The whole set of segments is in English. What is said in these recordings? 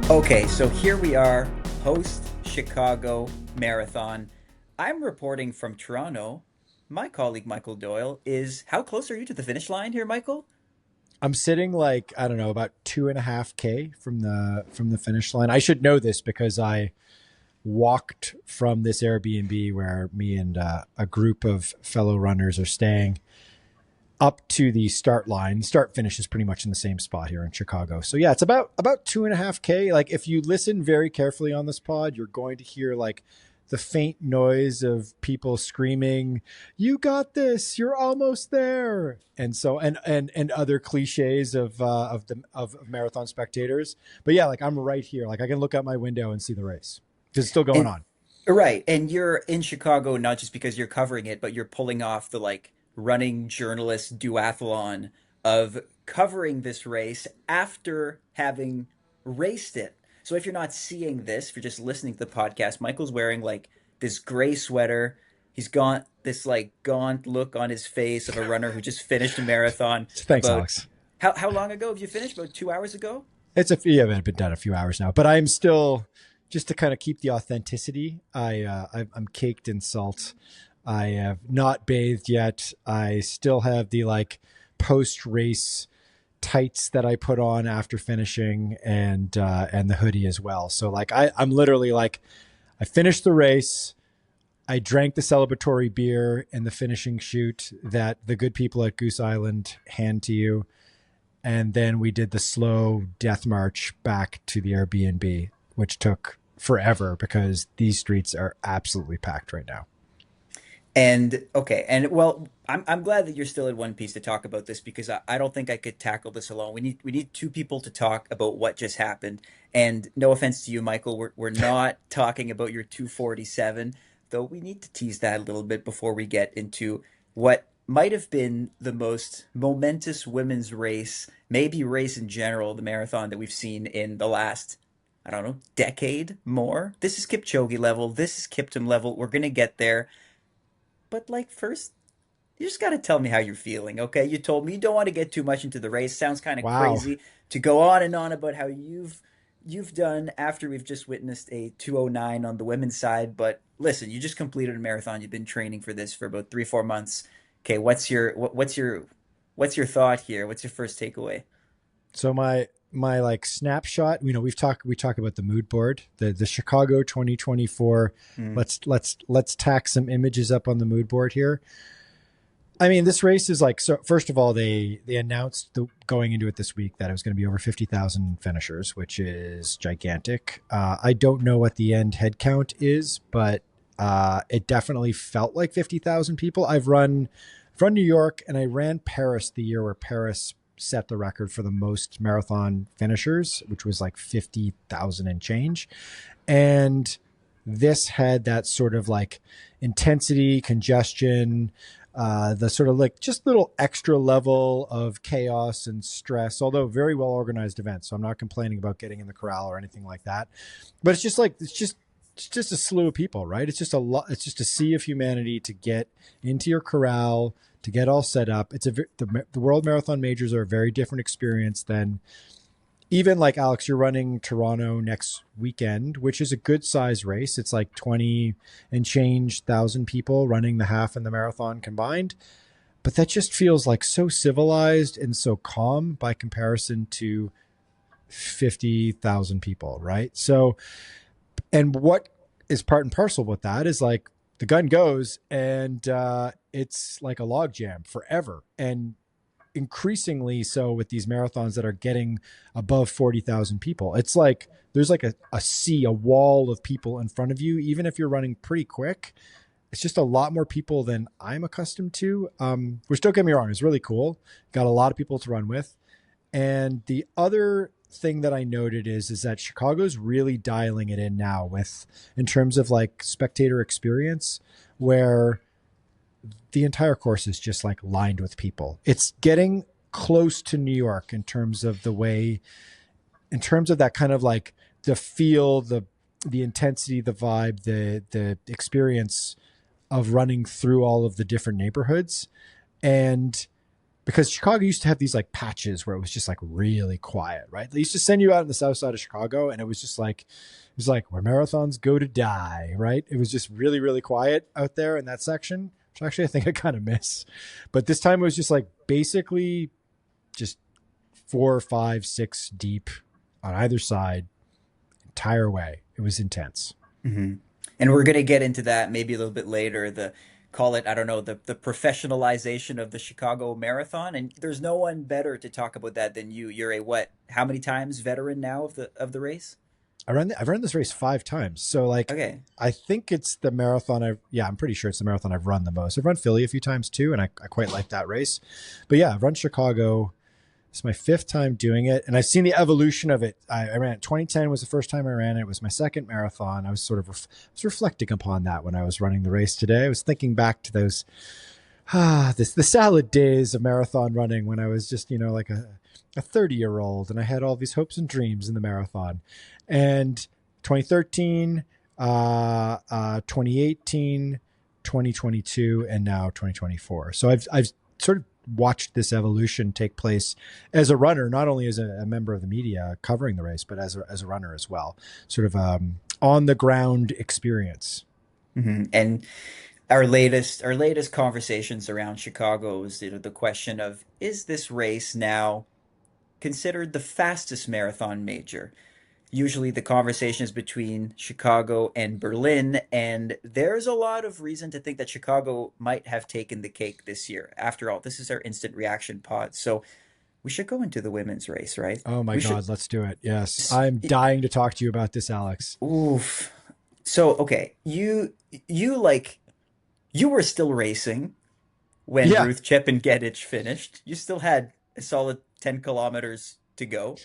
Okay, so here we are, post Chicago Marathon. I'm reporting from Toronto. My colleague Michael Doyle is. How close are you to the finish line here, Michael? I'm sitting like, I don't know, about 2.5K from the finish line. I should know this because I walked from this Airbnb where me and a group of fellow runners are staying up to the start line. Start finish is pretty much in the same spot here in Chicago. So yeah, it's about 2.5K. Like if you listen very carefully on this pod, you're going to hear like the faint noise of people screaming, "You got this! You're almost there!" And so and other cliches of marathon spectators. But yeah, like I'm right here. Like I can look out my window and see the race because it's still going And on. right, and you're in Chicago not just because you're covering it, but you're pulling off the like running journalist duathlon of covering this race after having raced it. So if you're not seeing this, if you're just listening to the podcast, Michael's wearing like this gray sweater. He's got this like gaunt look on his face of a runner who just finished a marathon Thanks, about Alex. how long ago have you finished? About 2 hours ago? Yeah, it's been done a few hours now, but I'm still just to kind of keep the authenticity. I'm caked in salt. I have not bathed yet. I still have the like post race tights that I put on after finishing, and the hoodie as well. So like I'm literally like I finished the race. I drank the celebratory beer in the finishing chute that the good people at Goose Island hand to you, and then we did the slow death march back to the Airbnb, which took forever because these streets are absolutely packed right now. And okay, and well, I'm glad that you're still in one piece to talk about this because I don't think I could tackle this alone. We need two people to talk about what just happened. And no offense to you, Michael, we're not talking about your 247, though we need to tease that a little bit before we get into what might have been the most momentous women's race, maybe race in general, the marathon that we've seen in the last, I don't know, decade more. This is Kipchoge level. This is Kiptum level. We're gonna get there. But like first, you just got to tell me how you're feeling, okay? You told me you don't want to get too much into the race. Sounds kind of Wow. crazy to go on and on about how you've done after we've just witnessed a 209 on the women's side, but listen, you just completed a marathon. You've been training for this for about 3 4 months. Okay, what's your thought here? What's your first takeaway? So my like snapshot, we talk about the mood board, the Chicago 2024. Mm. Let's tack some images up on the mood board here. I mean, this race is like, so first of all, they announced going into it this week that it was going to be over 50,000 finishers, which is gigantic. I don't know what the end head count is, but it definitely felt like 50,000 people. I've run from New York, and I ran Paris the year where Paris set the record for the most marathon finishers, which was like 50,000 and change. And this had that sort of like intensity, congestion, the sort of like just little extra level of chaos and stress, although very well organized event. So I'm not complaining about getting in the corral or anything like that. But it's just like, it's just a slew of people, right? It's just a lot. It's just a sea of humanity to get into your corral, to get all set up. The World Marathon Majors are a very different experience than even like Alex, you're running Toronto next weekend, which is a good size race. It's like 20 and change thousand people running the half and the marathon combined. But that just feels like so civilized and so calm by comparison to 50,000 people, right? So, and what is part and parcel with that is like the gun goes, and it's like a log jam forever. And increasingly so with these marathons that are getting above 40,000 people. It's like there's like a sea, a wall of people in front of you, even if you're running pretty quick. It's just a lot more people than I'm accustomed to, which, don't get me wrong, is really cool. Got a lot of people to run with. And the other thing that I noted is that Chicago's really dialing it in now with in terms of like spectator experience, where the entire course is just like lined with people. It's getting close to New York in terms of the way, in terms of that kind of like the feel, the intensity, the vibe, the experience of running through all of the different neighborhoods. And because Chicago used to have these like patches where it was just like really quiet, right? They used to send you out on the south side of Chicago, and it was just like, it was like where marathons go to die, right? It was just really, really quiet out there in that section, which actually I think I kind of miss. But this time it was just like basically just 4, 5, 6 deep on either side, entire way. It was intense. Hmm. And we're going to get into that maybe a little bit later. The call it, I don't know, the professionalization of the Chicago Marathon. And there's no one better to talk about that than you. You're a what? How many times veteran now of the race? I've run this race 5 times. So like, Okay. I think it's the marathon. I'm pretty sure it's the marathon I've run the most. I've run Philly a few times too, and I quite like that race. But yeah, I've run Chicago. It's my 5th time doing it, and I've seen the evolution of it. I ran it. 2010 was the first time I ran it. It was my second marathon. I was sort of was reflecting upon that when I was running the race today. I was thinking back to those the salad days of marathon running when I was just like a 30-year-old, and I had all these hopes and dreams in the marathon. And 2013, 2018, 2022, and now 2024. So I've sort of watched this evolution take place as a runner, not only as a member of the media covering the race, but as a runner as well. Sort of on the ground experience. Hmm. And our latest conversations around Chicago is the question of, is this race now considered the fastest marathon major? Usually the conversation is between Chicago and Berlin, and there's a lot of reason to think that Chicago might have taken the cake this year. After all, this is our instant reaction pod, so we should go into the women's race, right? Oh my We should. God, let's do it. Yes. I'm dying to talk to you about this, Alex. Oof. So, okay, you like you were still racing when Yeah. Ruth Chepngetich finished. You still had a solid 10 kilometers to go.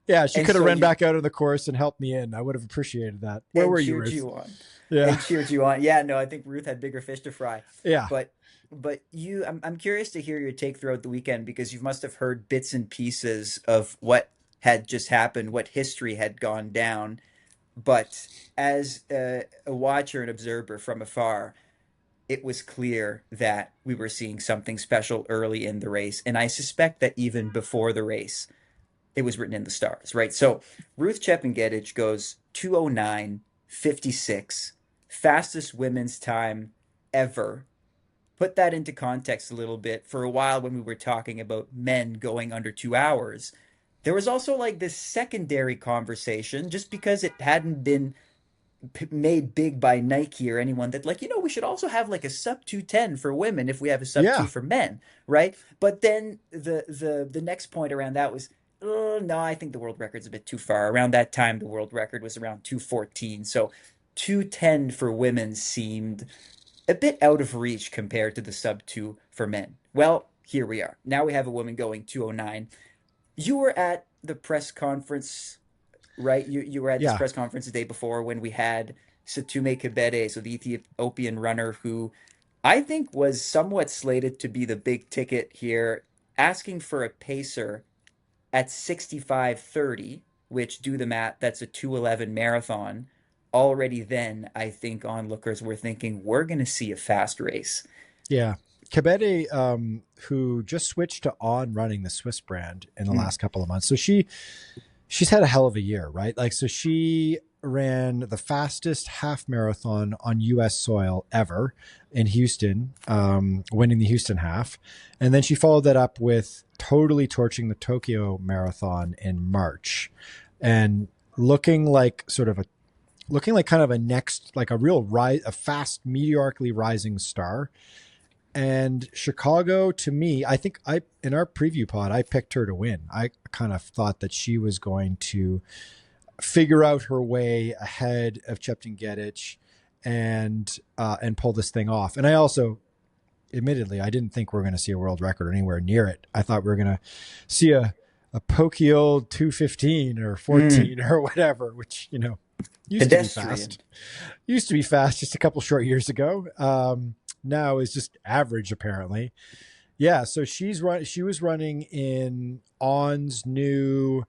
Yeah. She And could have so ran you back out of the course and helped me in. I would have appreciated that. Where and were you, cheered Ruth? you on. Yeah. And cheered you on. Yeah, no, I think Ruth had bigger fish to fry. Yeah. But I'm curious to hear your take throughout the weekend because you must have heard bits and pieces of what had just happened, what history had gone down. But as a watcher and observer from afar, it was clear that we were seeing something special early in the race. And I suspect that even before the race, it was written in the stars, right? So Ruth Chepngetich goes 209.56, fastest women's time ever. Put that into context a little bit. For a while, when we were talking about men going under 2 hours, there was also like this secondary conversation just because it hadn't been made big by Nike or anyone that like we should also have like a sub 210 for women if we have a sub 2 Yeah. for men, right? But then the next point around that was, oh, no, I think the world record's a bit too far. Around that time the world record was around 214, so 210 for women seemed a bit out of reach compared to the sub 2 for men. Well, here we are, now we have a woman going 209. You were at the press conference, right? You were at this Yeah. press conference the day before when we had Satume Kebede, so the Ethiopian runner who I think was somewhat slated to be the big ticket here, asking for a pacer at 65:30, which do the math, that's a 2:11 marathon. Already then, I think onlookers were thinking we're going to see a fast race. Yeah. Kebede, who just switched to On Running, the Swiss brand, in the Mm. last couple of months. So she's had a hell of a year, right? Like, so she ran the fastest half marathon on US soil ever in Houston, winning the Houston half. And then she followed that up with totally torching the Tokyo marathon in March and looking like kind of a next, like a real rise, a fast, meteorically rising star. And Chicago, to me, I think in our preview pod, I picked her to win. I kind of thought that she was going to figure out her way ahead of Chepngetich and pull this thing off. And I also, admittedly, I didn't think we are going to see a world record anywhere near it. I thought we were going to see a pokey old 215 or 14 or whatever, which used to be Pedestrian. fast. Used to be fast just a couple short years ago. Now is just average apparently. Yeah, so she was running in On's new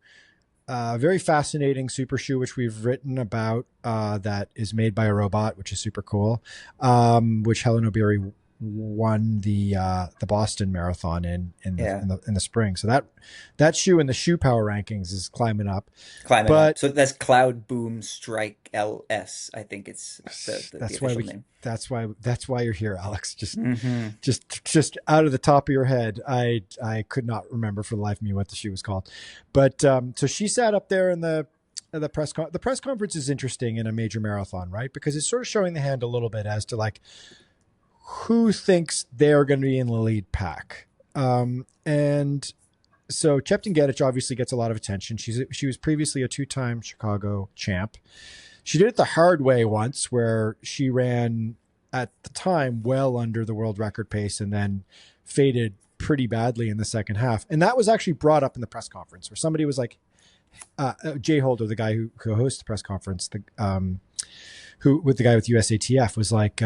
very fascinating super shoe, which we've written about, that is made by a robot, which is super cool, which Helen Obiri won the Boston Marathon Yeah, in the spring. So that shoe in the shoe power rankings is climbing up. climbing up. But So that's Cloud Boom Strike LS. I think it's the that's why official we name. that's why you're here, Alex. Hmm. Just out of the top of your head, I could not remember for the life of me what the shoe was called. But so she sat up there in the the press conference is interesting in a major marathon, right? Because it's sort of showing the hand a little bit as to like who thinks they're going to be in the lead pack. And so Chepngetich obviously gets a lot of attention. She was previously a two-time Chicago champ. She did it the hard way once, where she ran at the time well under the world record pace and then faded pretty badly in the second half. And that was actually brought up in the press conference, where somebody was like, Jay Holder, the guy who hosts the press conference, who with the guy with USATF was like,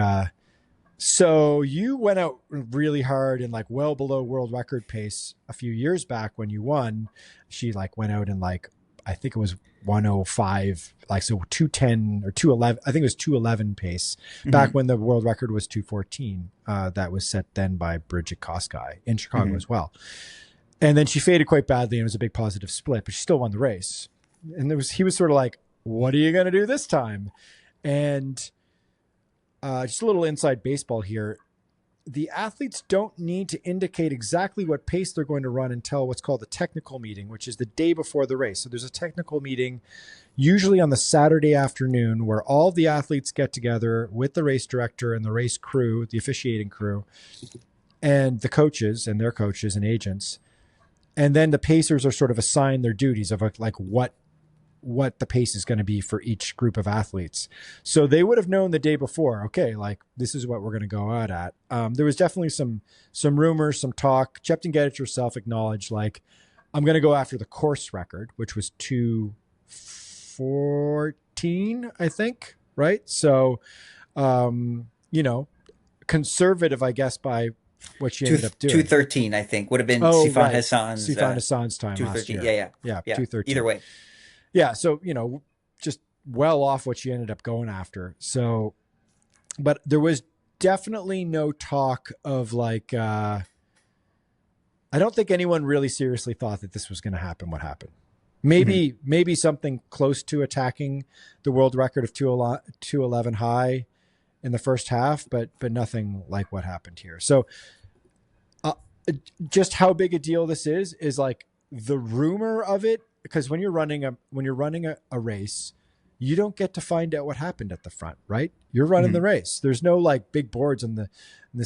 so you went out really hard and like well below world record pace a few years back when you won. She like went out and like, I think it was 105, like so 210 or 211. I think it was 211 pace back Hmm. when the world record was 214. That was set then by Bridget Kosgei in Chicago Hmm. as well. And then she faded quite badly and it was a big positive split, but she still won the race. And he was sort of like, what are you going to do this time? And just a little inside baseball here. The athletes don't need to indicate exactly what pace they're going to run until what's called the technical meeting, which is the day before the race. So there's a technical meeting usually on the Saturday afternoon where all the athletes get together with the race director and the race crew, the officiating crew, and the coaches and their coaches and agents. And then the pacers are sort of assigned their duties of like what the pace is going to be for each group of athletes. So they would have known the day before, okay, like this is what we're going to go out at. There was definitely some rumors, some talk. Chepngetich herself acknowledged, like, I'm going to go after the course record, which was 214, I think, right? So, you know, conservative, I guess, by what she Two ended up two doing. 13, I think, would have been Oh, Sifan right. Hassan's Sifan Hassan's time last 213. year. Yeah, yeah, Yeah, yeah. Either 213. way. Yeah, so just well off what she ended up going after. So, but there was definitely no talk of like I don't think anyone really seriously thought that this was going to happen. What happened? Hmm. Maybe something close to attacking the world record of 211 high in the first half, but nothing like what happened here. So, uh, just how big a deal this is like the rumor of it, because when you're running a race, you don't get to find out what happened at the front, right? You're running the Hmm. race. There's no like big boards in the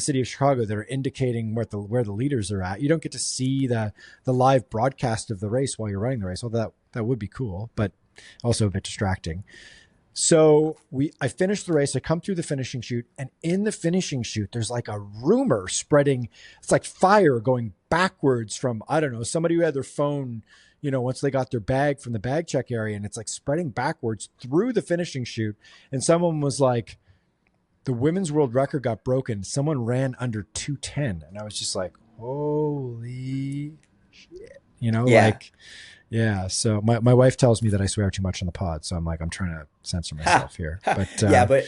city of Chicago that are indicating where the leaders are at. You don't get to see the live broadcast of the race while you're running the race. Although that would be cool, but also a bit distracting. So I finished the race. I come through the finishing chute, and in the finishing chute, there's like a rumor spreading. It's like fire going backwards from, I don't know, somebody who had their phone, once they got their bag from the bag check area, and it's like spreading backwards through the finishing chute. And someone was like, the women's world record got broken. Someone ran under 210, and I was just like, holy shit, Yeah. like yeah. So my wife tells me that I swear too much on the pod. So I'm like, I'm trying to censor Ha, myself here. ha. But Yeah, but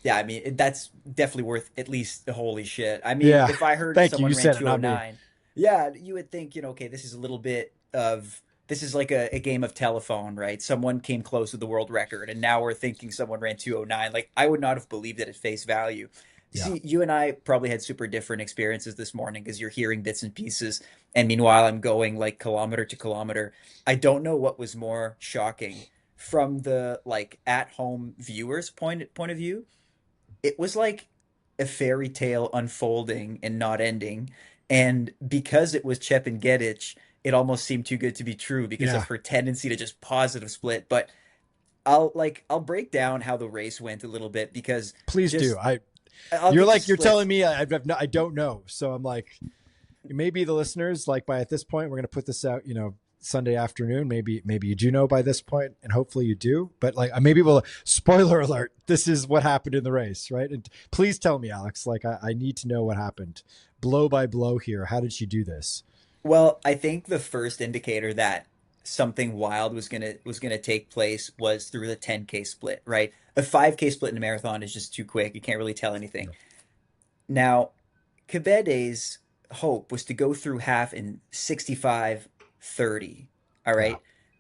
yeah, I mean, that's definitely worth at least the holy shit. I mean, yeah, if I heard thank you. someone You ran said it, not me. 209, yeah, you would think, okay, this is a little bit of this is like a game of telephone, right? Someone came close to the world record, and now we're thinking someone ran 209. Like, I would not have believed it at face value. Yeah. See, you and I probably had super different experiences this morning because you're hearing bits and pieces, and meanwhile, I'm going like kilometer to kilometer. I don't know what was more shocking from the like at home viewers point of view. It was like a fairy tale unfolding and not ending, and because it was Chep and Gedich, it almost seemed too good to be true because of Yeah. her tendency to just positive split. But I'll break down how the race went a little bit because Please do. just I'll get you You're telling splits. me I don't know. So I'm like, maybe the listeners, like by at this point, we're going to put this out, Sunday afternoon. Maybe you do know by this point, and hopefully you do. But like, maybe we'll spoiler alert. This is what happened in the race, right? And please tell me, Alex. Like, I need to know what happened, blow by blow here. How did she do this? Well, I think the first indicator that something wild was gonna take place was through the 10K split, right? A 5K split in a marathon is just too quick. You can't really tell anything. No. Now, Kibede's hope was to go through half in 65:30. All Yeah. right.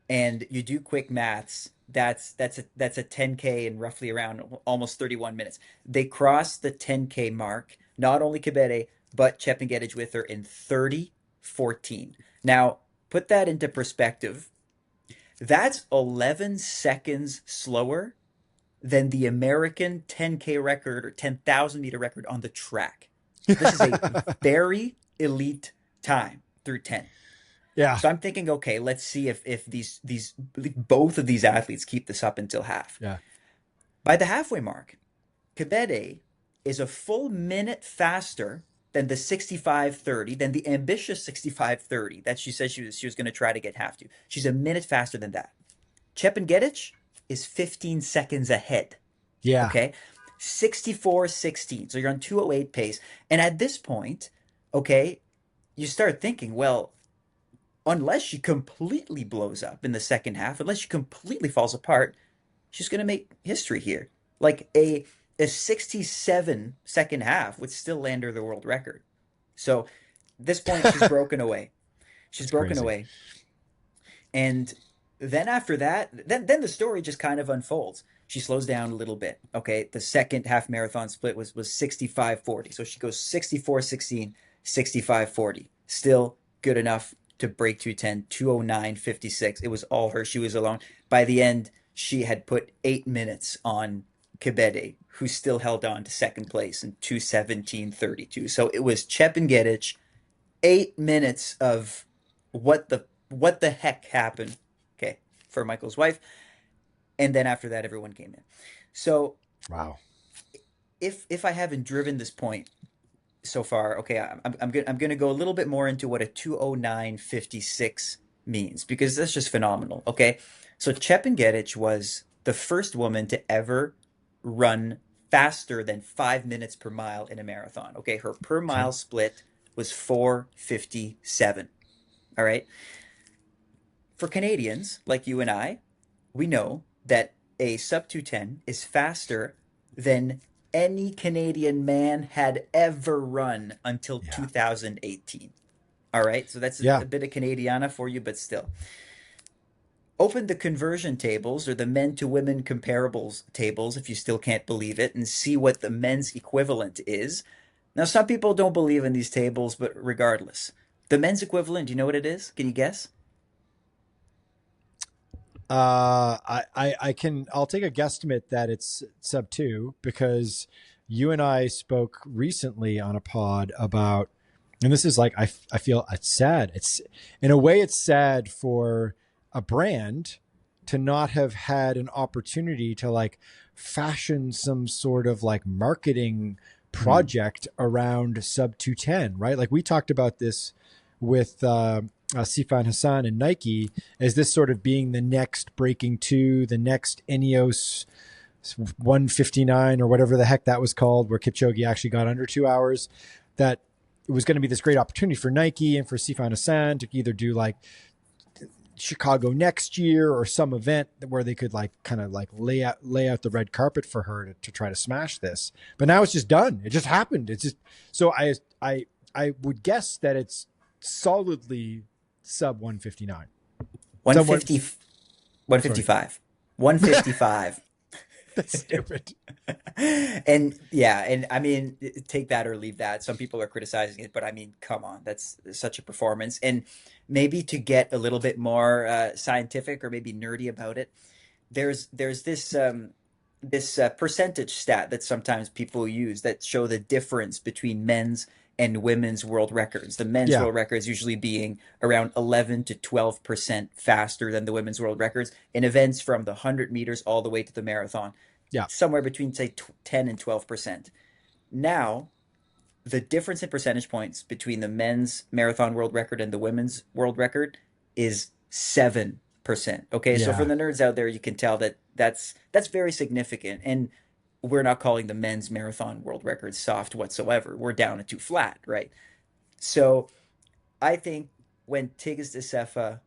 And you do quick maths. That's a 10K in roughly around almost 31 minutes. They crossed the 10K mark, not only Kibede, but Chepngetich with her in 30:14. Now, put that into perspective. That's 11 seconds slower than the American 10K record or 10,000 meter record on the track. So this is a very elite time through 10. Yeah. So I'm thinking, okay, let's see if these both of these athletes keep this up until half. Yeah. By the halfway mark, Kebede is a full minute faster than the 65:30, than the ambitious 65:30 that she said she was going to try to get half to. She's a minute faster than that. Chepngetich is 15 seconds ahead. Yeah. Okay. 64:16. So you're on 208 pace. And at this point, okay, you start thinking, well, unless she completely blows up in the second half, unless she completely falls apart, she's going to make history here. Like a 67 second half would still land her the world record. So at this point, she's broken away. She's That's broken crazy. away. And then after that, then the story just kind of unfolds. She slows down a little bit. Okay, the second half marathon split was 65:40. So she goes 64:16, 65:40. Still good enough to break 210, 209:56. It was all her. She was alone. By the end, she had put 8 minutes on Kebede, who still held on to second place in 2:17:32. So it was Chepngetich, 8 minutes of what the heck happened, okay, for Michael's wife, and then after that everyone came in. So Wow. if I haven't driven this point so far, okay, I'm gonna go a little bit more into what a 209:56 means, because that's just phenomenal. Okay, so Chepngetich was the first woman to ever run faster than 5 minutes per mile in a marathon. Okay, her per Okay. mile split was 4:57. All right. For Canadians like you and I, we know that a sub 210 is faster than any Canadian man had ever run until Yeah. 2018. All right, so that's Yeah. a bit of Canadiana for you, but still. Open the conversion tables or the men to women comparables tables if you still can't believe it, and see what the men's equivalent is. Now, some people don't believe in these tables, but regardless, the men's equivalent, do you know what it is? Can you guess? I'll take a guesstimate that it's sub two because you and I spoke recently on a pod about, and this is like, I feel it's sad. It's in a way, it's sad for a brand to not have had an opportunity to like fashion some sort of like marketing Hmm. project around sub 210, right? Like we talked about this with, Sifan Hassan and Nike as this sort of being the next breaking two, the next Ineos 159 or whatever the heck that was called, where Kipchoge actually got under 2 hours. That it was going to be this great opportunity for Nike and for Sifan Hassan to either do like Chicago next year or some event where they could like kind of like lay out the red carpet for her to try to smash this. But now it's just done. It just happened. It's just so I would guess that it's solidly sub 159. Sub one. 150, Sorry, 155. 155. that's stupid. And yeah, and I mean, take that or leave that. Some people are criticizing it, but I mean, come on, that's such a performance. And maybe to get a little bit more scientific or maybe nerdy about it, there's this percentage stat that sometimes people use that show the difference between men's and women's world records. The men's Yeah, world records usually being around 11 to 12% faster than the women's world records in events from the 100 meters all the way to the marathon, yeah, somewhere between, say, 10 and 12%. Now, the difference in percentage points between the men's marathon world record and the women's world record is 7%. Okay, so for yeah, the nerds out there, you can tell that that's very significant. And we're not calling the men's marathon world record soft whatsoever. We're down at two flat, right? So I think when Tigges de Sefa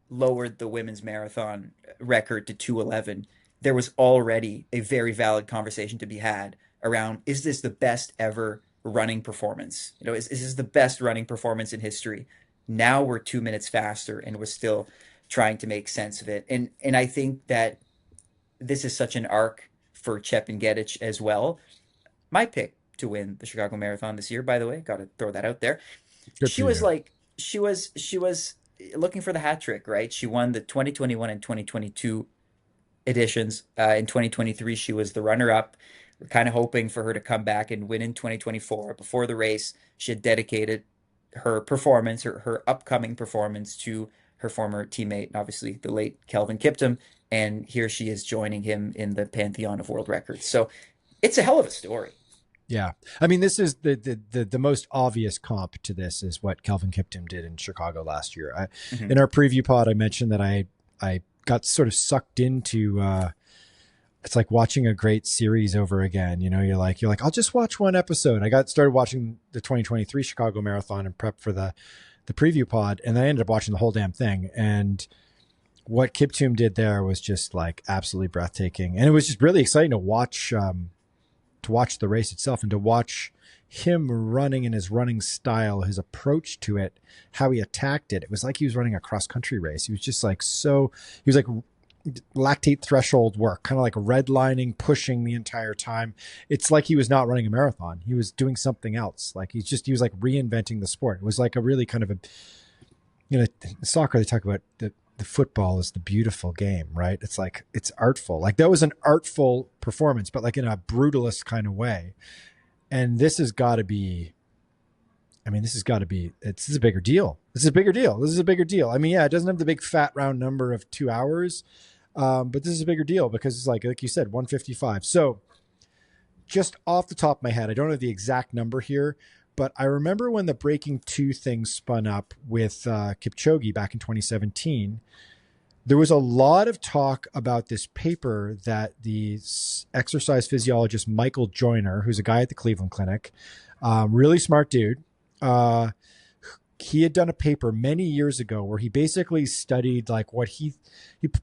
lowered the women's marathon record to 2:11, there was already a very valid conversation to be had around, is this the best ever running performance. Is this the best running performance in history? Now we're 2 minutes faster, and we're still trying to make sense of it. And I think that this is such an arc for Chepngetich as well. My pick to win the Chicago Marathon this year, by the way, got to throw that out there. Good She for was you. like she was looking for the hat trick, right? She won the 2021 and 2022 editions. In 2023, she was the runner up. We're kind of hoping for her to come back and win in 2024. Before the race, she had dedicated her performance, her upcoming performance, to her former teammate, and obviously the late Kelvin Kiptum. And here she is joining him in the pantheon of world records. So it's a hell of a story. Yeah. I mean, this is the most obvious comp to this is what Kelvin Kiptum did in Chicago last year. Mm-hmm. In our preview pod, I mentioned that I got sort of sucked into, it's like watching a great series over again. You're like, I'll just watch one episode. I got started watching the 2023 Chicago Marathon and prep for the preview pod. And then I ended up watching the whole damn thing. And what Kiptum did there was just like absolutely breathtaking. And it was just really exciting to watch the race itself and to watch him running in his running style, his approach to it, how he attacked it. It was like he was running a cross country race. He was just like he was like lactate threshold work, kind of like redlining, pushing the entire time. It's like he was not running a marathon. He was doing something else. Like he was like reinventing the sport. It was like a really kind of in soccer, they talk about the football is the beautiful game, right? It's like, it's artful. Like that was an artful performance, but like in a brutalist kind of way. And this has got to be, this is a bigger deal. This is a bigger deal. This is a bigger deal. I mean, yeah, it doesn't have the big fat round number of 2 hours. But this is a bigger deal because it's like you said, 155. So just off the top of my head, I don't have the exact number here, but I remember when the Breaking Two thing spun up with Kipchoge back in 2017, there was a lot of talk about this paper that the exercise physiologist Michael Joyner, who's a guy at the Cleveland Clinic, really smart dude, he had done a paper many years ago where he basically studied like what he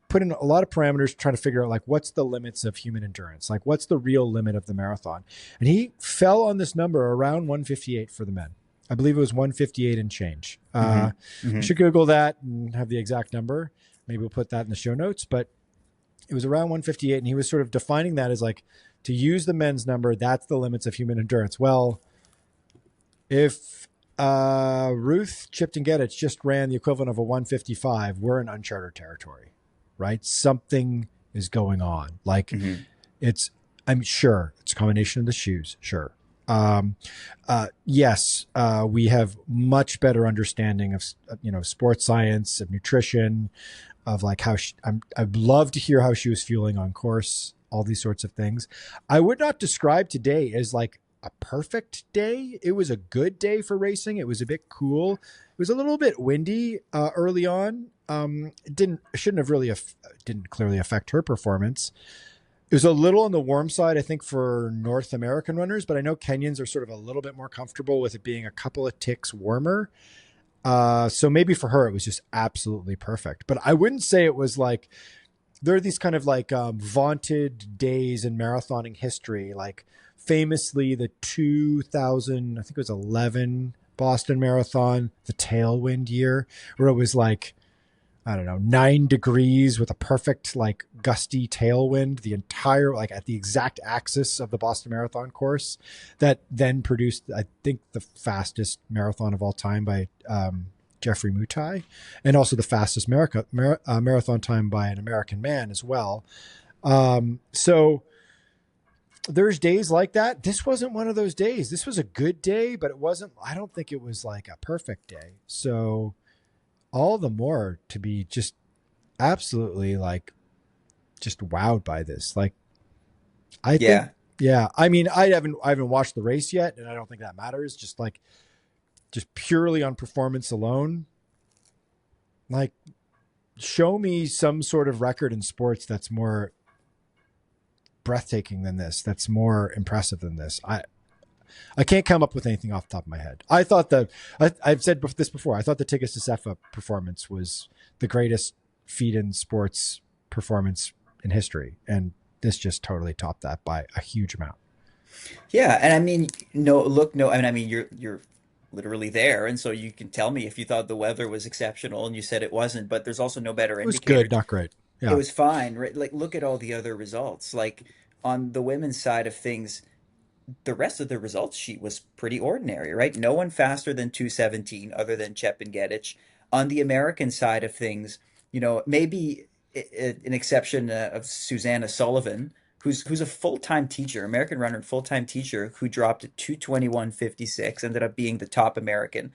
put in a lot of parameters trying to figure out like what's the limits of human endurance, like what's the real limit of the marathon. And he fell on this number around 158 for the men. I believe it was 158 and change. Mm-hmm. Mm-hmm. I should Google that and have the exact number. Maybe we'll put that in the show notes, but it was around 158. And he was sort of defining that as like, to use the men's number, that's the limits of human endurance. Well, if Ruth Chepngetich just ran the equivalent of a 155, we're in uncharted territory, right? Something is going on. Like Mm-hmm. I'm sure it's a combination of the shoes. Sure. Yes, we have much better understanding of, sports science, of nutrition, of like how I'd love to hear how she was feeling on course, all these sorts of things. I would not describe today as like a perfect day. It was a good day for racing. It was a bit cool. It was a little bit windy early on. It didn't clearly affect her performance. It was a little on the warm side, I think, for North American runners, but I know Kenyans are sort of a little bit more comfortable with it being a couple of ticks warmer. So maybe for her, it was just absolutely perfect. But I wouldn't say it was like, there are these kind of like vaunted days in marathoning history, like famously the 2000, I think it was 11 Boston Marathon, the tailwind year, where it was like, I don't know, 9 degrees with a perfect like gusty tailwind, the entire, like at the exact axis of the Boston Marathon course, that then produced, I think, the fastest marathon of all time by Jeffrey Mutai, and also the fastest marathon time by an American man as well. So there's days like that. This wasn't one of those days. This was a good day, but I don't think it was like a perfect day. So all the more to be just absolutely like just wowed by this. Like, I think, Yeah. yeah, I mean, I haven't watched the race yet, and I don't think that matters. Just purely on performance alone, like, show me some sort of record in sports that's more breathtaking than this, that's more impressive than this. I can't come up with anything off the top of my head. I thought I've said this before. I thought the Tigges Josefa performance was the greatest feat in sports performance in history, and this just totally topped that by a huge amount. Yeah, and I mean, no, look, no, and I mean, you're literally there, and so you can tell me if you thought the weather was exceptional, and you said it wasn't. But there's also no better It was indicator. good, not great. It Yeah. was fine, right? Like, look at all the other results. Like on the women's side of things, the rest of the results sheet was pretty ordinary, right? No one faster than 2:17 other than Chepngetich. On the American side of things, maybe an exception of Susanna Sullivan, who's a full-time teacher, American runner and full-time teacher who dropped at 2:21:56, ended up being the top American.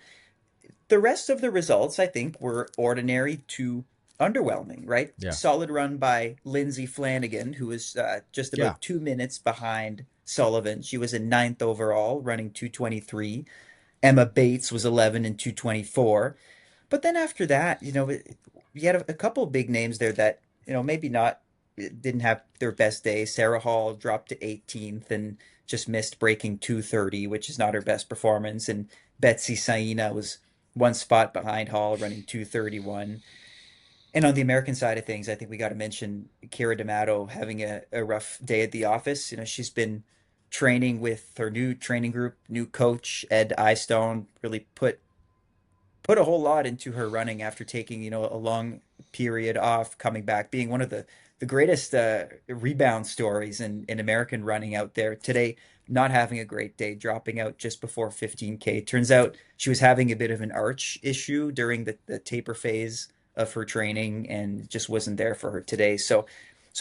The rest of the results, I think, were ordinary to underwhelming, right? Yeah. Solid run by Lindsay Flanagan, who was just Yeah. about 2 minutes behind Sullivan. She was in ninth overall, running 2:23. Emma Bates was 11 and 2:24. But then after that, you had a couple of big names there that, maybe not didn't have their best day. Sarah Hall dropped to 18th and just missed breaking 2:30, which is not her best performance. And Betsy Saina was one spot behind Hall, running 2:31. And on the American side of things, I think we got to mention Kira D'Amato having a rough day at the office. She's been training with her new training group, new coach, Ed Eyestone, really put a whole lot into her running after taking a long period off, coming back, being one of the greatest rebound stories in American running out there today. Not having a great day, dropping out just before 15K. Turns out she was having a bit of an arch issue during the taper phase of her training and just wasn't there for her today. So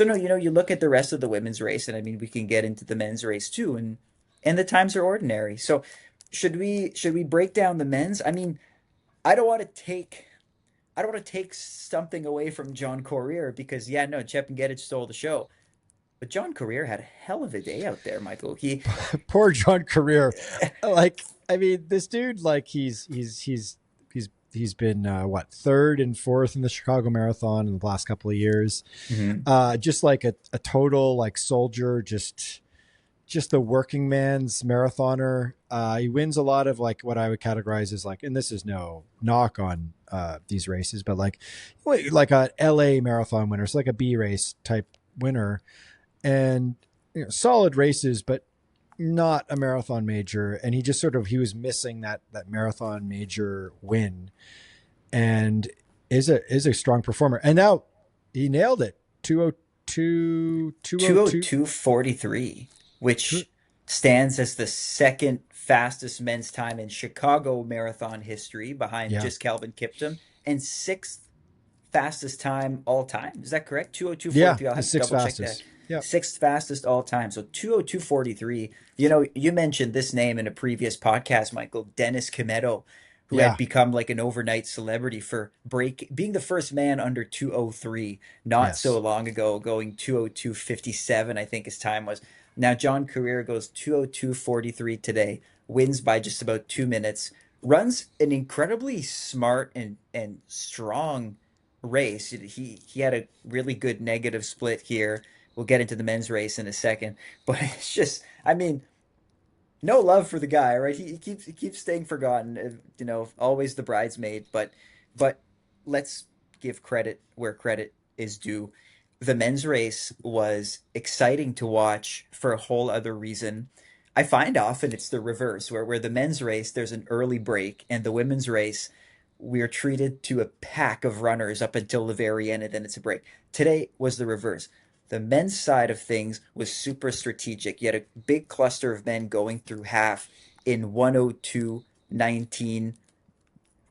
no, you look at the rest of the women's race, and I mean we can get into the men's race too, and the times are ordinary. So should we break down the men's? I mean, I don't want to take I don't want to take something away from John Korir because yeah, no, Chepngetich stole the show. But John Korir had a hell of a day out there, Michael. He Poor John Korir. Like, I mean, this dude, like, he's been what, third and fourth in the Chicago Marathon in the last couple of years. Mhm. Just like a total like soldier, just the working man's marathoner. He wins a lot of like what I would categorize as like, and this is no knock on these races, but like a LA marathon winner, so like a B race type winner, and solid races, but not a marathon major. And he just sort of he was missing that marathon major win, and is a strong performer. And now he nailed it. 202 202 2:02:43, which stands as the second fastest men's time in Chicago marathon history behind Yeah, just Calvin Kiptum and sixth fastest time all time. Is that correct? yeah, 2:02:43. I'll the have to sixth double check that. fastest. Yeah, Sixth fastest all time. So 2:02:43. You mentioned this name in a previous podcast, Michael, Dennis Kimetto, who had yeah, become like an overnight celebrity for being the first man under 2:03 not so yes. long ago, going 2:02:57, I think his time was. Now John Korir goes 2:02:43 today, wins by just about 2 minutes, runs an incredibly smart and strong race. He had a really good negative split here. We'll get into the men's race in a second, but it's just, I mean, no love for the guy, right? He keeps staying forgotten. Always the bridesmaid, but let's give credit where credit is due. The men's race was exciting to watch for a whole other reason. I find often it's the reverse, where the men's race there's an early break, and the women's race we are treated to a pack of runners up until the very end, and then it's a break. Today was the reverse. The men's side of things was super strategic. You had a big cluster of men going through half in 102:19.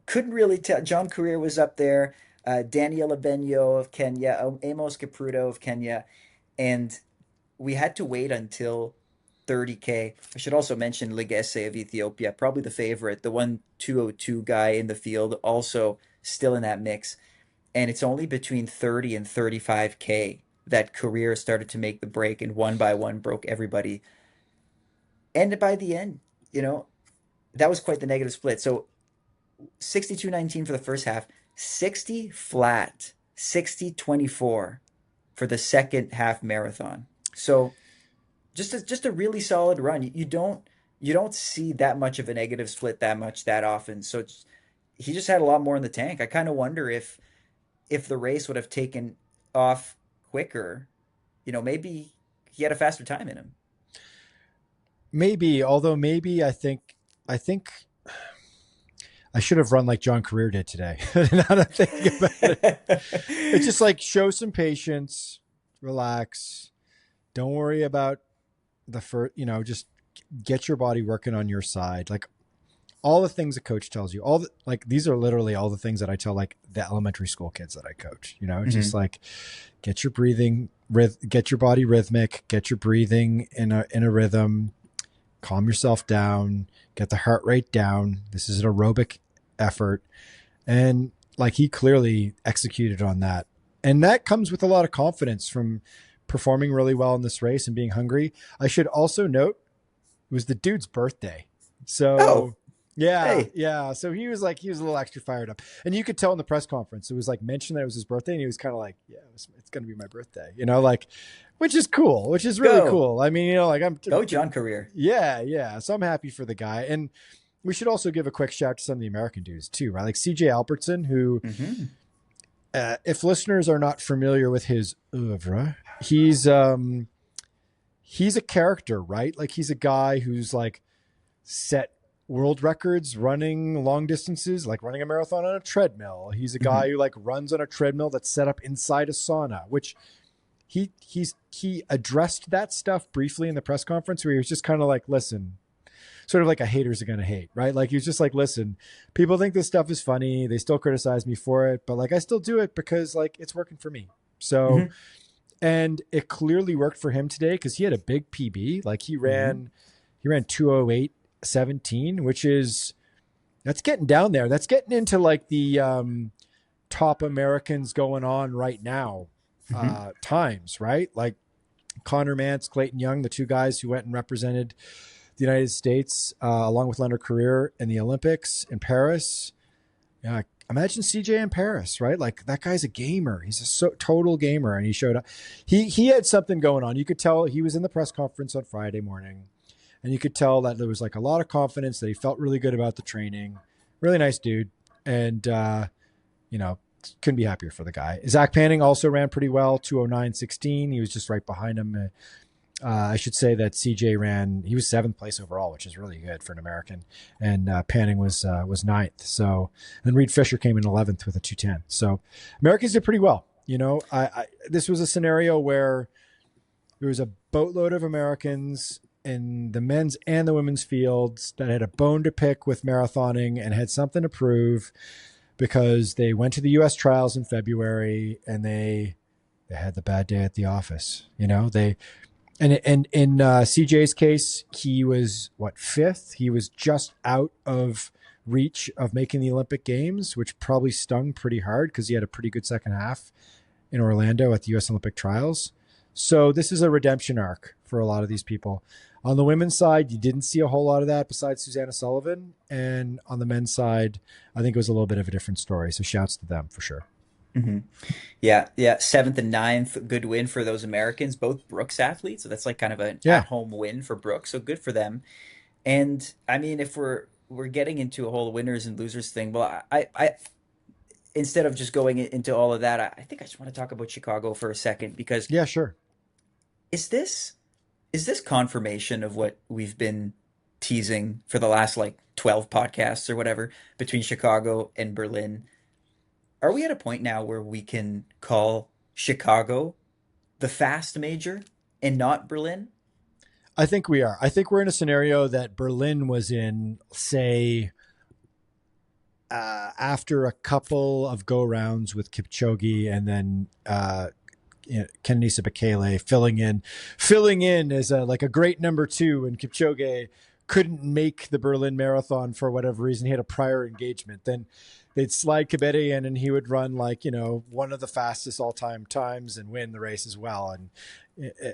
Couldn't really tell. John Korir was up there, Daniela Benyo of Kenya, Amos Kipruto of Kenya, and we had to wait until 30K. I should also mention Legesse of Ethiopia, probably the favorite, the 1:2:02 guy in the field, also still in that mix. And it's only between 30 and 35K that Korir started to make the break and one by one broke everybody. And by the end, you know, that was quite the negative split. So 62:19 for the first half, 60 flat, 60:24 for the second half marathon. So just a really solid run. You don't see that much of a negative split that often. So he just had a lot more in the tank. I kind of wonder if the race would have taken off quicker, maybe he had a faster time in him. maybe, although maybe I think I should have run like John Korir did today. Now that I'm thinking about it, it's just like show some patience, relax, don't worry about the first, just get your body working on your side. Like all the things a coach tells you, all the, like, these are literally all the things that I tell like the elementary school kids that I coach, just Hmm. like get your breathing, get your body rhythmic, get your breathing in a rhythm, calm yourself down, get the heart rate down. This is an aerobic effort. And like he clearly executed on that. And that comes with a lot of confidence from performing really well in this race and being hungry. I should also note it was the dude's birthday. Oh, So yeah, hey, yeah. So he was a little extra fired up. And you could tell in the press conference, it was like mentioned that it was his birthday. And he was kind of like, yeah, it's going to be my birthday, like, which is cool, which is really go, cool. I mean, like go, John Korir. yeah, yeah. So I'm happy for the guy. And we should also give a quick shout to some of the American dudes too, right? Like CJ Albertson, who, Hmm. if listeners are not familiar with his oeuvre, he's a character, right? Like he's a guy who's like set world records running long distances, like running a marathon on a treadmill. He's a Hmm. guy who like runs on a treadmill that's set up inside a sauna, which he addressed that stuff briefly in the press conference where he was just kind of like, listen, sort of like a haters are going to hate, right? Like he was just like, listen, people think this stuff is funny. They still criticize me for it, but like I still do it because like it's working for me. So, Hmm. and it clearly worked for him today because he had a big PB. Like Hmm. he ran 2:08:17, which is, that's getting down there. That's getting into like the top Americans going on right now Hmm. times, right? Like Connor Mance, Clayton Young, the two guys who went and represented the United States along with Leonard Korir in the Olympics in Paris. Yeah, imagine CJ in Paris, right? Like that guy's a gamer. He's a total gamer, and he showed up. He had something going on. You could tell he was in the press conference on Friday morning, and you could tell that there was like a lot of confidence that he felt really good about the training. Really nice dude, and you know couldn't be happier for the guy. Zach Panning also ran pretty well, 2:09:16. He was just right behind him. I should say that CJ ran. He was seventh place overall, which is really good for an American, and Panning was ninth. So, and Reed Fisher came in 11th with a 2:10. So, Americans did pretty well. This was a scenario where there was a boatload of Americans in the men's and the women's fields that had a bone to pick with marathoning and had something to prove because they went to the U.S. trials in February and they had the bad day at the office. They and in CJ's case, he was what, fifth. He was just out of reach of making the Olympic Games, which probably stung pretty hard because he had a pretty good second half in Orlando at the U.S. Olympic trials. So this is a redemption arc for a lot of these people. On the women's side, you didn't see a whole lot of that besides Susanna Sullivan. And on the men's side, I think it was a little bit of a different story. So shouts to them for sure. Hmm. Yeah, yeah. Seventh and ninth, good win for those Americans, both Brooks athletes. So that's like kind of an Yeah. at-home win for Brooks. So good for them. And I mean, if we're getting into a whole winners and losers thing, well, I instead of just going into all of that, I think I just want to talk about Chicago for a second because Yeah, sure. is this is this confirmation of what we've been teasing for the last like 12 podcasts or whatever between Chicago and Berlin? Are we at a point now where we can call Chicago the fast major and not Berlin? I think we are. I think we're in a scenario that Berlin was in, say, after a couple of go rounds with Kipchoge and then Kenenisa Bekele filling in as like a great number two, and Kipchoge couldn't make the Berlin Marathon for whatever reason. He had a prior engagement. Then they'd slide Kibede in, and he would run like one of the fastest all time times and win the race as well, and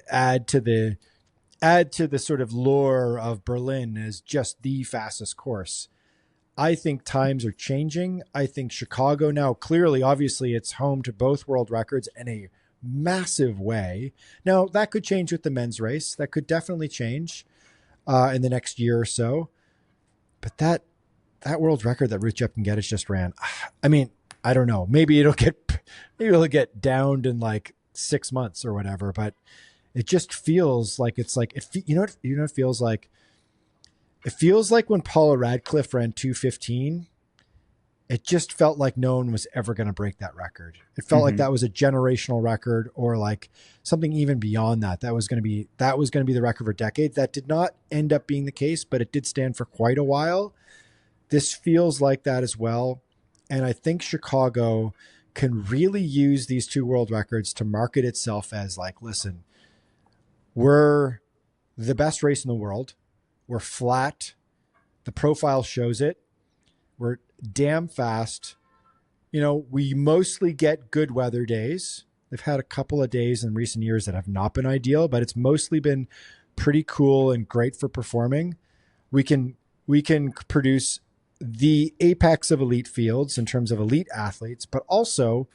add to the sort of lore of Berlin as just the fastest course. I think times are changing. I think Chicago now, clearly, obviously, it's home to both world records in a massive way. Now, that could change with the men's race. That could definitely change in the next year or so. But that world record that Ruth Chepngetich just ran, I mean, I don't know. Maybe it'll get downed in like 6 months or whatever. But it just feels like it's like it feels like It feels like when Paula Radcliffe ran 2:15, it just felt like no one was ever going to break that record. It felt like Hmm. that was a generational record, or like something even beyond that. That was going to be the record for decades. That did not end up being the case, but it did stand for quite a while. This feels like that as well. And I think Chicago can really use these two world records to market itself as like, listen, we're the best race in the world. We're flat. The profile shows it. We're damn fast. You know, we mostly get good weather days. They've had a couple of days in recent years that have not been ideal, but it's mostly been pretty cool and great for performing. We can produce the apex of elite fields in terms of elite athletes, but also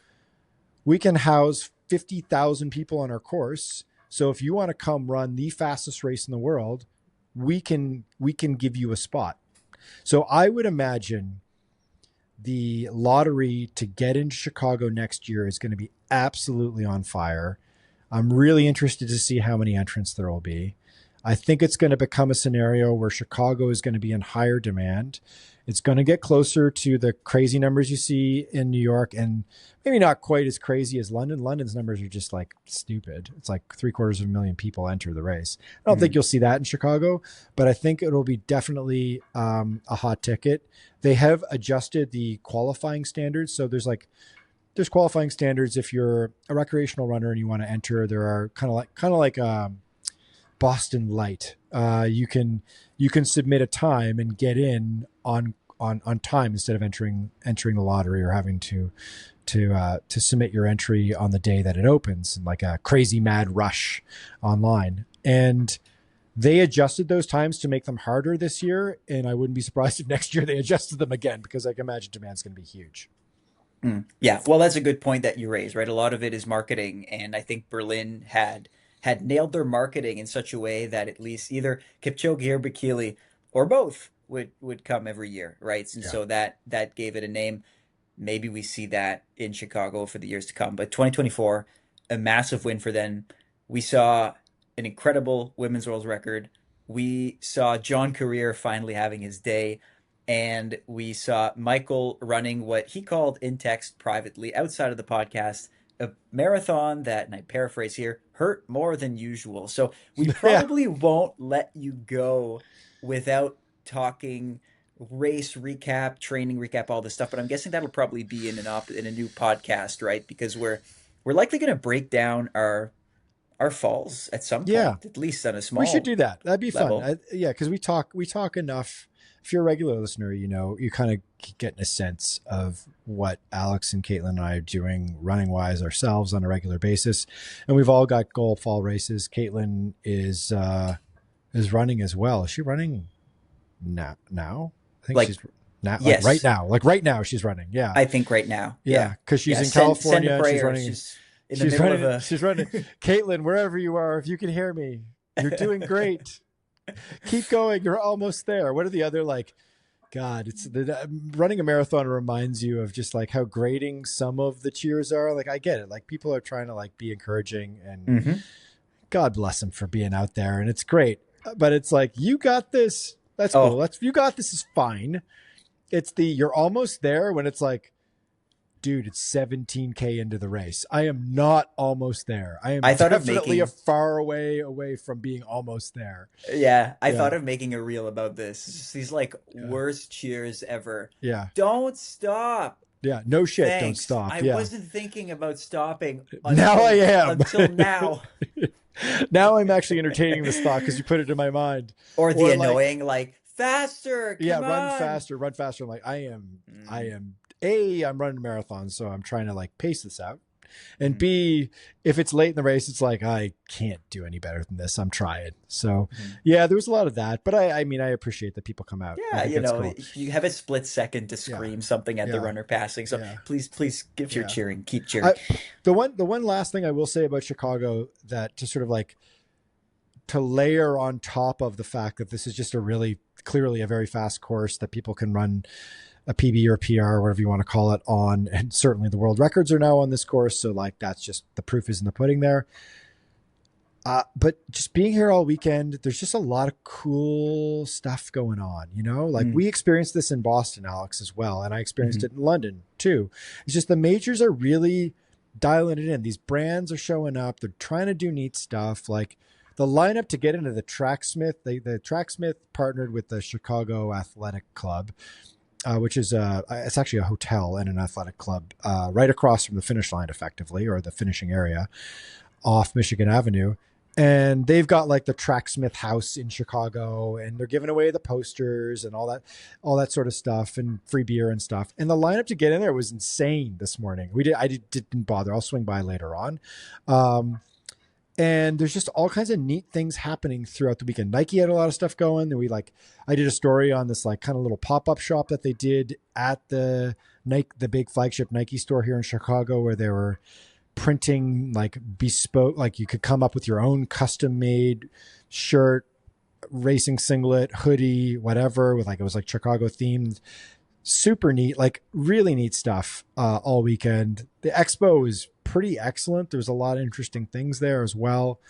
we can house 50,000 people on our course. So if you want to come run the fastest race in the world, we can give you a spot. So I would imagine the lottery to get into Chicago next year is going to be absolutely on fire. I'm really interested to see how many entrants there will be. I think it's going to become a scenario where Chicago is going to be in higher demand. It's going to get closer to the crazy numbers you see in New York, and maybe not quite as crazy as London. London's numbers are just like stupid. It's like 750,000 people enter the race. I don't think Hmm. you'll see that in Chicago, but I think it'll be definitely a hot ticket. They have adjusted the qualifying standards. So there's qualifying standards if you're a recreational runner and you want to enter. There are kind of like Boston Light. You can submit a time and get in on time instead of entering the lottery or having to submit your entry on the day that it opens, in like a crazy mad rush online. And they adjusted those times to make them harder this year, and I wouldn't be surprised if next year they adjusted them again, because I can imagine demand's going to be huge. Mm. Yeah, well, that's a good point that you raised, right? A lot of it is marketing, and I think Berlin had nailed their marketing in such a way that at least either Kipchoge or Bekele or both would come every year, right? And Yeah. so that gave it a name. Maybe we see that in Chicago for the years to come. But 2024, a massive win for them. We saw an incredible women's world record. We saw John Korir finally having his day. And we saw Michael running what he called in text privately outside of the podcast a marathon that, and I paraphrase here, hurt more than usual. So we Yeah. probably won't let you go without talking race recap, training recap, all this stuff. But I'm guessing that'll probably be in a new podcast, right? Because we're likely going to break down our falls at some Yeah. point, at least on a We should small do that. That'd be fun. level. Yeah, because we talk enough. If you're a regular listener, you know you kind of get a sense of what Alex and Caitlin and I are doing running wise ourselves on a regular basis, and we've all got goal fall races. Caitlin is running as well. Is she running now? Now I think Like, she's now, like right yes, now, like right now she's running. Yeah, I think right now, yeah, yeah, because she's yeah. in Send a California and she's prayer. running. She's in the middle of a. She's running. Caitlin, wherever you are, if you can hear me, you're doing great. Keep going. You're almost there. What are the other like? God, it's running a marathon reminds you of just like how grating some of the cheers are. Like I get it. Like people are trying to like be encouraging, and Mhm. God bless them for being out there, and it's great. But it's like you got this. That's cool. Oh, That's you got this is fine. It's the you're almost there when it's like, dude, it's 17K into the race. I am not almost there. I am I thought of definitely a making. far away from being almost there. Yeah, I Yeah. thought of making a reel about this. It's just these like Yeah. worst cheers ever. Yeah. Don't stop. Yeah. No shit. Don't Thanks. stop. I Yeah. wasn't thinking about stopping Now I am. until now. Now I'm actually entertaining this thought because you put it in my mind. Or the Or like, annoying like faster, yeah, come on. run faster. I'm like, I Mm, am I'm running a marathon, so I'm trying to like pace this out. And mhm, B, if it's late in the race, it's like I can't do any better than this. I'm trying. So mhm. yeah, there was a lot of that. But I mean, I appreciate that people come out. I Yeah, think that's cool. you have a split second to Yeah. scream something at the Yeah. runner passing. So Yeah. please give your Yeah. cheering, keep cheering. The one last thing I will say about Chicago, that to sort of like to layer on top of the fact that this is just a really clearly a very fast course that people can run a PB or a PR, whatever you want to call it, on, and certainly the world records are now on this course. So like that's just the proof is in the pudding there. But just being here all weekend, there's just a lot of cool stuff going on, you know? Like Mm, we experienced this in Boston, Alex, as well. And I experienced hmm it in London too. It's just the majors are really dialing it in. These brands are showing up. They're trying to do neat stuff. Like the lineup to get into the Tracksmith, the Tracksmith partnered with the Chicago Athletic Club, which is it's actually a hotel and an athletic club right across from the finish line, effectively, or the finishing area off Michigan Avenue. And they've got like the Tracksmith House in Chicago, and they're giving away the posters and all that sort of stuff, and free beer and stuff. And the lineup to get in there was insane this morning. Didn't bother. I'll swing by later on. Um, and there's just all kinds of neat things happening throughout the weekend. Nike had a lot of stuff going, and I did a story on this like kind of little pop up shop that they did at the Nike, the big flagship Nike store here in Chicago, where they were printing like bespoke, like you could come up with your own custom made shirt, racing singlet, hoodie, whatever, with like, it was like Chicago themed. Super neat, like really neat stuff all weekend. The expo was pretty excellent. There's a lot of interesting things there as well.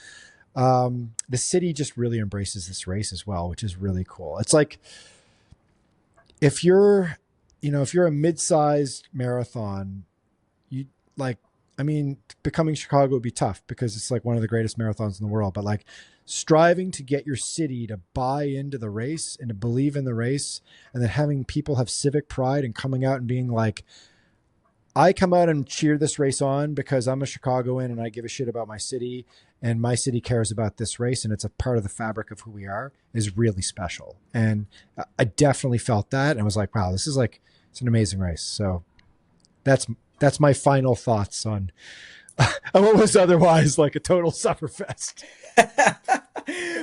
The city just really embraces this race as well, which is really cool. It's like if you're, if you're a mid-sized marathon, you like, I mean, becoming Chicago would be tough because it's like one of the greatest marathons in the world, but like striving to get your city to buy into the race and to believe in the race, and then having people have civic pride and coming out and being like, I come out and cheer this race on because I'm a Chicagoan and I give a shit about my city, and my city cares about this race and it's a part of the fabric of who we are, is really special. And I definitely felt that and I was like, wow, this is like, it's an amazing race. So that's that's my final thoughts on what was otherwise like a total sufferfest.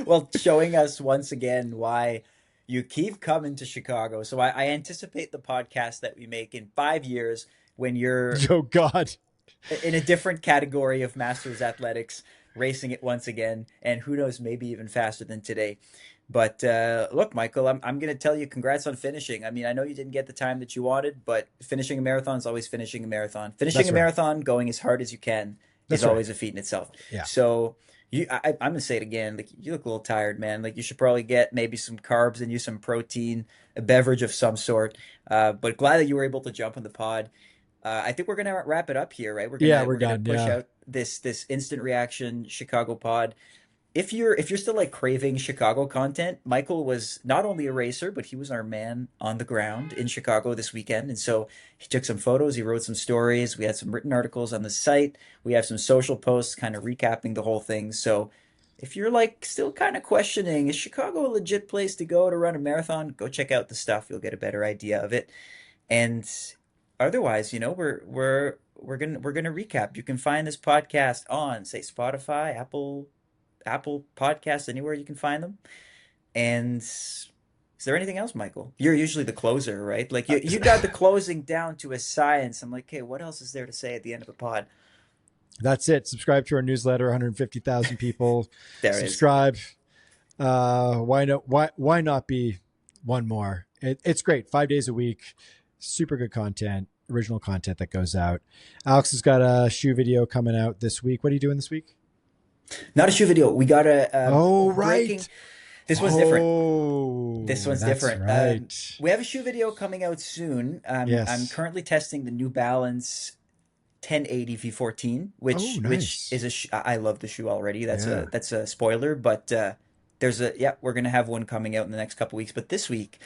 Well, showing us once again why you keep coming to Chicago. So I anticipate the podcast that we make in 5 years when you're Oh God. in a different category of masters athletics, racing it once again, and who knows, maybe even faster than today. But look, Michael, I'm going to tell you congrats on finishing. I mean, I know you didn't get the time that you wanted, but finishing a marathon is always finishing a marathon. Finishing That's a right. marathon, going as hard as you can, is That's right. always a feat in itself. Yeah. So I'm gonna say it again. Like you look a little tired, man. Like you should probably get maybe some carbs and you some protein, a beverage of some sort. But glad that you were able to jump on the pod. I think we're gonna wrap it up here, right? We're Yeah, gonna we're we're gonna done. push Yeah. out this instant reaction Chicago pod. If you're still like craving Chicago content, Michael was not only a racer, but he was our man on the ground in Chicago this weekend. And so he took some photos, he wrote some stories, we had some written articles on the site, we have some social posts kind of recapping the whole thing. So if you're like still kind of questioning, is Chicago a legit place to go to run a marathon? Go check out the stuff. You'll get a better idea of it. And otherwise, we're gonna recap. You can find this podcast on, say, Spotify, Apple Podcasts, anywhere you can find them. And is there anything else, Michael? You're usually the closer, right? Like you got the closing down to a science. I'm like, okay, what else is there to say at the end of a pod? That's it. Subscribe to our newsletter. 150,000 people There it is. subscribe. Why not be one more? It's great. 5 days a week. Super good content. Original content that goes out. Alex has got a shoe video coming out this week. What are you doing this week? Not a shoe video. We got a Oh, breaking. right. This one's different. This Oh, one's that's different. right. We have a shoe video coming out soon. I'm Yes. currently testing the New Balance 1080 V14, Oh, which is nice. I love the shoe already. Yeah. That's a spoiler, but we're gonna have one coming out in the next couple weeks. But this week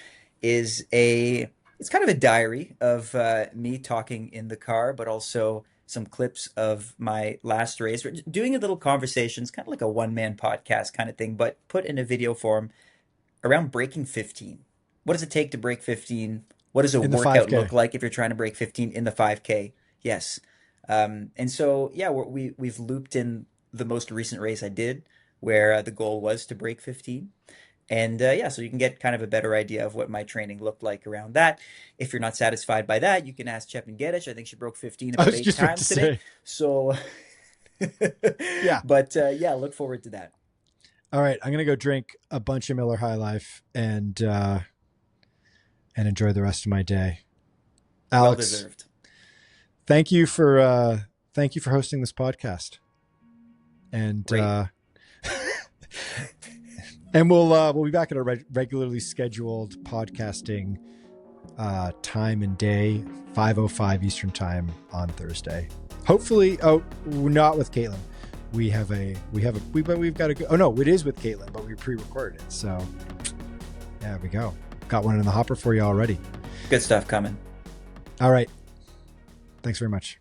is a it's kind of a diary of me talking in the car, but also some clips of my last race. We're doing a little conversation. It's kind of like a one man podcast kind of thing, but put in a video form around breaking 15. What does it take to break 15? What does a In the workout 5K. look like if you're trying to break 15 in the 5K? Yes. And so, yeah, we've looped in the most recent race I did, where the goal was to break 15. And yeah, so you can get kind of a better idea of what my training looked like around that. If you're not satisfied by that, you can ask Chepngetich. I think she broke 15 I about was eight just about to times today. say. So, Yeah. but yeah, look forward to that. All right. I'm gonna go drink a bunch of Miller High Life and enjoy the rest of my day. Well Alex, deserved. thank you for hosting this podcast. And Great. And we'll be back at our regularly scheduled podcasting time and day, 5:05 Eastern time on Thursday. Hopefully, not with Caitlin. We've got a good. Oh no, it is with Caitlin, but we pre-recorded it. So there we go. Got one in the hopper for you already. Good stuff coming. All right. Thanks very much.